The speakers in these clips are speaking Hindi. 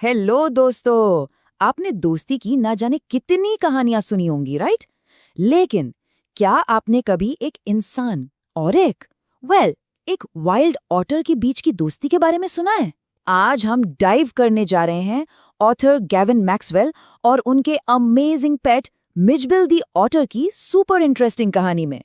हेलो दोस्तों। आपने दोस्ती की ना जाने कितनी कहानियां सुनी होंगी, राइट? लेकिन क्या आपने कभी एक इंसान और एक वाइल्ड ऑटर के बीच की दोस्ती के बारे में सुना है? आज हम डाइव करने जा रहे हैं ऑथर गैविन मैक्सवेल और उनके अमेजिंग पेट मिजबिल दी ऑटर की सुपर इंटरेस्टिंग कहानी में।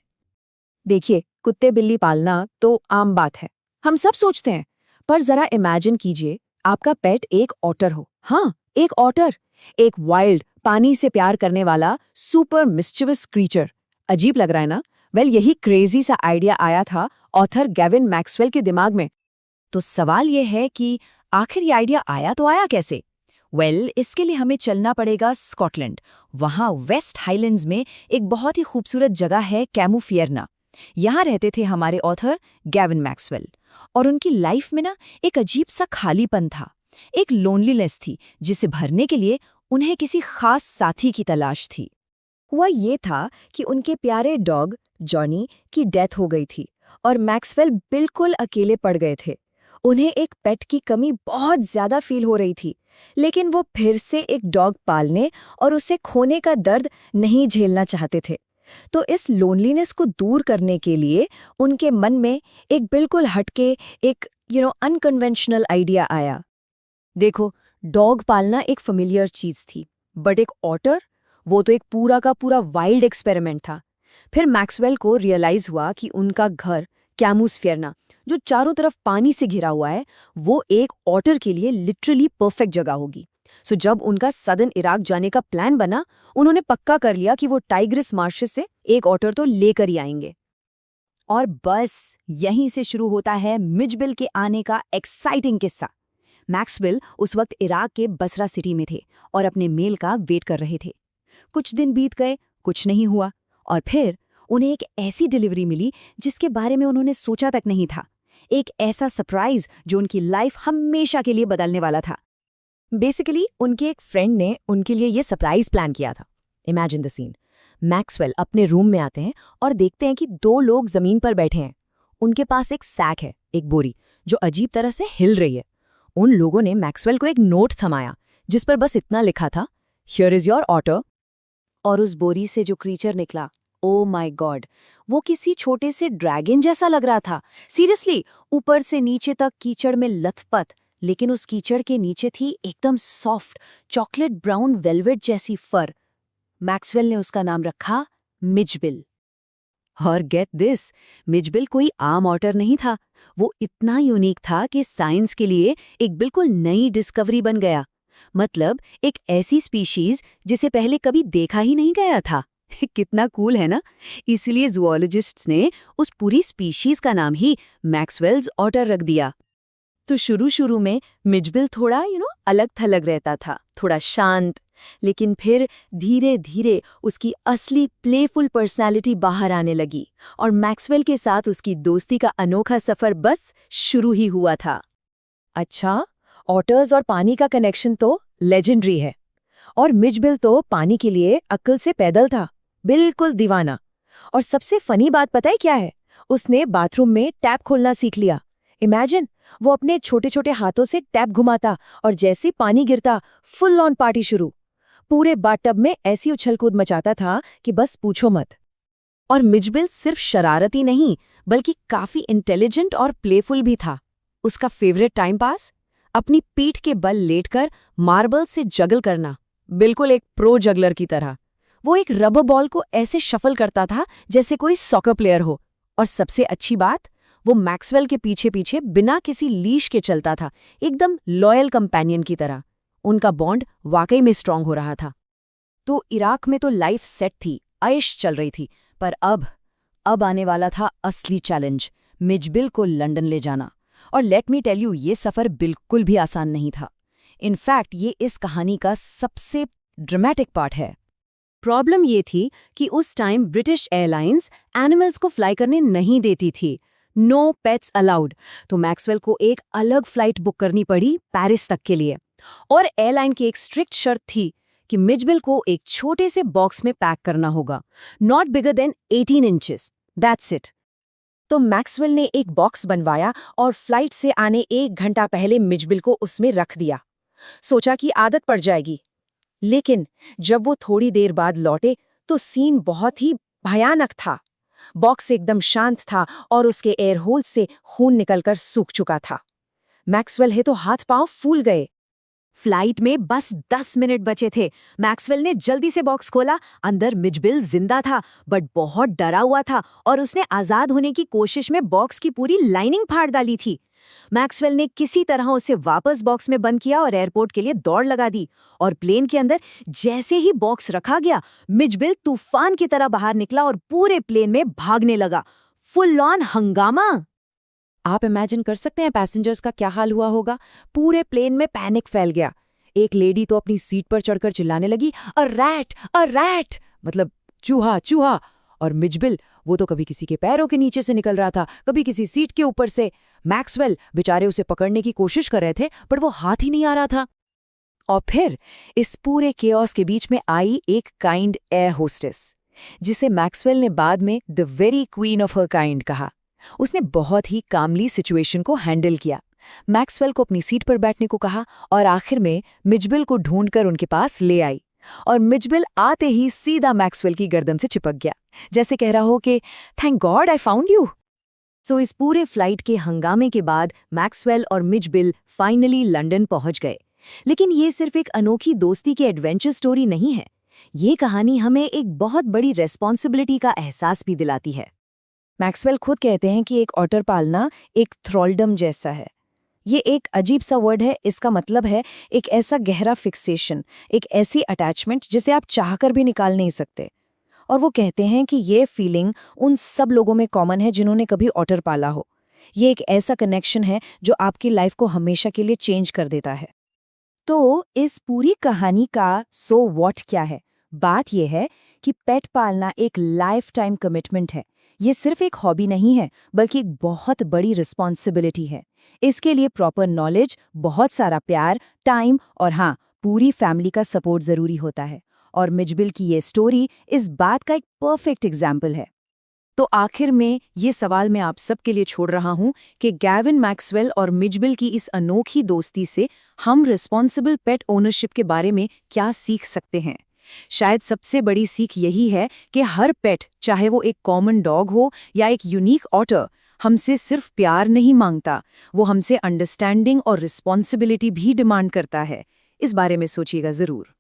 देखिए, कुत्ते बिल्ली पालना तो आम बात है, हम सब सोचते हैं। पर जरा इमेजिन कीजिए, आपका पेट एक ऑटर हो। हाँ, एक ऑटर, एक वाइल्ड, पानी से प्यार करने वाला सुपर मिस्चिवस क्रीचर। अजीब लग रहा है ना? यही क्रेजी सा आइडिया आया था ऑथर गैविन मैक्सवेल के दिमाग में। तो सवाल यह है कि आखिर ये आइडिया आया तो आया कैसे? इसके लिए हमें चलना पड़ेगा स्कॉटलैंड। वहाँ वेस्ट हाईलैंड्स में एक बहुत ही खूबसूरत जगह है कैमुफियरना। यहाँ रहते थे हमारे ऑथर गैविन मैक्सवेल। और उनकी लाइफ में ना एक अजीब सा खालीपन था, एक लोनलीनेस थी जिसे भरने के लिए उन्हें किसी खास साथी की तलाश थी। हुआ ये था कि उनके प्यारे डॉग जॉनी की डेथ हो गई थी और मैक्सवेल बिल्कुल अकेले पड़ गए थे। उन्हें एक पेट की कमी बहुत ज्यादा फील हो रही थी, लेकिन वो फिर से एक डॉग पालने और उसे खोने का दर्द नहीं झेलना चाहते थे। तो इस लोनलीनेस को दूर करने के लिए उनके मन में एक बिल्कुल हटके, एक अनकन्वेंशनल आइडिया आया। देखो, डॉग पालना एक फेमिलियर चीज थी, बट एक ऑटर, वो तो एक पूरा का पूरा वाइल्ड एक्सपेरिमेंट था। फिर मैक्सवेल को रियलाइज हुआ कि उनका घर कैमुसफियरना, जो चारों तरफ पानी से घिरा हुआ है, वो एक ऑटर के लिए लिटरली परफेक्ट जगह होगी। सो जब उनका सदर्न इराक जाने का प्लान बना, उन्होंने पक्का कर लिया कि वो टाइग्रिस मार्शेस से एक ऑटर तो लेकर ही आएंगे। और बस यहीं से शुरू होता है मिजबिल के आने का एक्साइटिंग किस्सा। मैक्सवेल उस वक्त इराक के बसरा सिटी में थे और अपने मेल का वेट कर रहे थे। कुछ दिन बीत गए, कुछ नहीं हुआ, और फिर उन्हें एक ऐसी डिलीवरी मिली जिसके बारे में उन्होंने सोचा तक नहीं था। एक ऐसा सरप्राइज जो उनकी लाइफ हमेशा के लिए बदलने वाला था। बेसिकली उनके एक फ्रेंड ने उनके लिए ये सरप्राइज प्लान किया था। Imagine the scene. मैक्सवेल अपने रूम में आते हैं और देखते हैं कि दो लोग जमीन पर बैठे हैं। उनके पास एक सैक है, एक बोरी, जो अजीब तरह से हिल रही है। उन लोगों ने मैक्सवेल को एक नोट थमाया जिस पर बस इतना लिखा था, हियर इज योर ऑटर। और उस बोरी से जो क्रीचर निकला, ओ माय गॉड, वो किसी छोटे से ड्रैगन जैसा लग रहा था। सीरियसली, ऊपर से नीचे तक कीचड़ में लथपथ, लेकिन उस कीचड़ के नीचे थी एकदम सॉफ्ट चॉकलेट ब्राउन वेलवेट जैसी फर। मैक्सवेल ने उसका नाम रखा मिजबिल। और गेट दिस, मिजबिल कोई आम ऑटर नहीं था। वो इतना यूनिक था कि साइंस के लिए एक बिल्कुल नई डिस्कवरी बन गया। मतलब एक ऐसी स्पीशीज जिसे पहले कभी देखा ही नहीं गया था। कितना कूल है ना? इसलिए जूलॉजिस्ट्स ने उस पूरी स्पीशीज का नाम ही मैक्सवेल्स ऑटर रख दिया। तो शुरू में मिजबिल थोड़ा अलग थलग रहता था, थोड़ा शांत। लेकिन फिर धीरे धीरे उसकी असली प्लेफुल पर्सनालिटी बाहर आने लगी और मैक्सवेल के साथ उसकी दोस्ती का अनोखा सफर बस शुरू ही हुआ था। अच्छा, ऑटर्स और पानी का कनेक्शन तो लेजेंडरी है। और मिजबिल तो पानी के लिए अक्ल से पैदल था, बिल्कुल दीवाना। और सबसे फनी बात पता है क्या है? उसने बाथरूम में टैप खोलना सीख लिया। इमेजिन, वो अपने छोटे छोटे हाथों से टैप घुमाता और जैसे पानी गिरता, फुल ऑन पार्टी शुरू। पूरे बाथटब में ऐसी उछल-कूद मचाता था कि बस पूछो मत। और मिजबिल सिर्फ शरारती नहीं, बल्कि काफी इंटेलिजेंट और प्लेफुल भी था। उसका फेवरेट टाइम पास, अपनी पीठ के बल लेटकर मार्बल से जगल करना, बिल्कुल एक प्रो जगलर की तरह। वो एक रबर बॉल को ऐसे शफल करता था जैसे कोई सॉकर प्लेयर हो। और सबसे अच्छी बात, वो मैक्सवेल के पीछे पीछे बिना किसी लीश के चलता था, एकदम लॉयल कंपेनियन की तरह। उनका बॉन्ड वाकई में स्ट्रांग हो रहा था। तो इराक में तो लाइफ सेट थी, ऐश चल रही थी। पर अब आने वाला था असली चैलेंज, मिजबिल को लंदन ले जाना। और लेट मी टेल यू, ये सफ़र बिल्कुल भी आसान नहीं था। इनफैक्ट ये इस कहानी का सबसे ड्रामेटिक पार्ट है। प्रॉब्लम ये थी कि उस टाइम ब्रिटिश एयरलाइंस एनिमल्स को फ्लाई करने नहीं देती थी। No pets allowed. तो मैक्सवेल को एक अलग फ्लाइट बुक करनी पड़ी पेरिस तक के लिए। और एयरलाइन की एक स्ट्रिक्ट शर्त थी कि मिजबिल को एक छोटे से बॉक्स में पैक करना होगा, not bigger than 18 inches, that's it. तो मैक्सवेल ने एक बॉक्स बनवाया और फ्लाइट से आने 1 घंटा पहले मिजबिल को उसमें रख दिया। सोचा कि आदत पड़ जाएगी। लेकिन जब वो थोड़ी देर बाद लौटे तो सीन बहुत ही भयानक था। बॉक्स एकदम शांत था और उसके एयर होल से खून निकलकर सूख चुका था। मैक्सवेल है तो हाथ पांव फूल गए। फ्लाइट में बस 10 मिनट बचे थे। मैक्सवेल ने जल्दी से बॉक्स खोला। अंदर मिचबिल जिंदा था, बट बहुत डरा हुआ था और उसने आजाद होने की कोशिश में बॉक्स की पूरी लाइनिंग फाड़ डाली थी। मैक्सवेल ने किसी तरह उसे वापस बॉक्स में बंद किया और एयरपोर्ट के लिए दौड़ लगा दी। और प्लेन के अंदर जैसे ही बॉक्स रखा गया, मिचबिल तूफान की तरह बाहर निकला और पूरे प्लेन में भागने लगा। फुल ऑन हंगामा। आप इमेजिन कर सकते हैं पैसेंजर्स का क्या हाल हुआ होगा। पूरे प्लेन में पैनिक फैल गया। एक लेडी तो अपनी सीट पर चढ़कर चिल्लाने लगी, अ रैट, अ रैट, मतलब चूहा, चूहा। और मिचबिल, वो तो कभी किसी के पैरों के नीचे से निकल रहा था, कभी किसी सीट के ऊपर से। मैक्सवेल बेचारे उसे पकड़ने की कोशिश कर रहे थे, पर वो हाथ ही नहीं आ रहा था। और फिर इस पूरे केओस के बीच में आई एक काइंड एयर होस्टेस, जिसे मैक्सवेल ने बाद में the very queen of her kind कहा। उसने बहुत ही कामली सिचुएशन को हैंडल किया। मैक्सवेल को अपनी सीट पर बैठने को कहा और आखिर में मिचबिल को ढूंढकर उनके पास ले आई। और मिचबिल आते ही सीधा मैक्सवेल की गर्दन से चिपक गया, जैसे कह रहा हो कि thank God I found you. So इस पूरे फ्लाइट के हंगामे के बाद मैक्सवेल और मिचबिल फाइनली लंदन पहुंच गए। लेकिन ये सिर्फ एक अनोखी दोस्ती की एडवेंचर स्टोरी नहीं है। ये कहानी हमें एक बहुत बड़ी रेस्पॉन्सिबिलिटी का एहसास भी दिलाती है। मैक्सवेल खुद कहते हैं कि एक ऑटर पालना एक थ्रॉल्डम जैसा है। ये एक अजीब सा वर्ड है। इसका मतलब है एक ऐसा गहरा फिक्सेशन, एक ऐसी अटैचमेंट जिसे आप चाहकर भी निकाल नहीं सकते। और वो कहते हैं कि ये फीलिंग उन सब लोगों में कॉमन है जिन्होंने कभी ऑटर पाला हो। ये एक ऐसा कनेक्शन है जो आपकी लाइफ को हमेशा के लिए चेंज कर देता है। तो इस पूरी कहानी का सो व्हाट क्या है? बात यह है कि पेट पालना एक लाइफ टाइम कमिटमेंट है। ये सिर्फ एक हॉबी नहीं है, बल्कि एक बहुत बड़ी रिस्पॉन्सिबिलिटी है। इसके लिए प्रॉपर नॉलेज, बहुत सारा प्यार, टाइम और हाँ, पूरी फैमिली का सपोर्ट जरूरी होता है। और मिचबिल की ये स्टोरी इस बात का एक परफेक्ट एग्जाम्पल है। तो आखिर में ये सवाल मैं आप सबके लिए छोड़ रहा हूँ कि गैविन मैक्सवेल और मिचबिल की इस अनोखी दोस्ती से हम रिस्पॉन्सिबल पेट ओनरशिप के बारे में क्या सीख सकते हैं। शायद सबसे बड़ी सीख यही है कि हर पेट, चाहे वो एक कॉमन डॉग हो या एक यूनिक ऑटर, हमसे सिर्फ प्यार नहीं मांगता, वो हमसे अंडरस्टैंडिंग और रिस्पॉन्सिबिलिटी भी डिमांड करता है। इस बारे में सोचिएगा जरूर।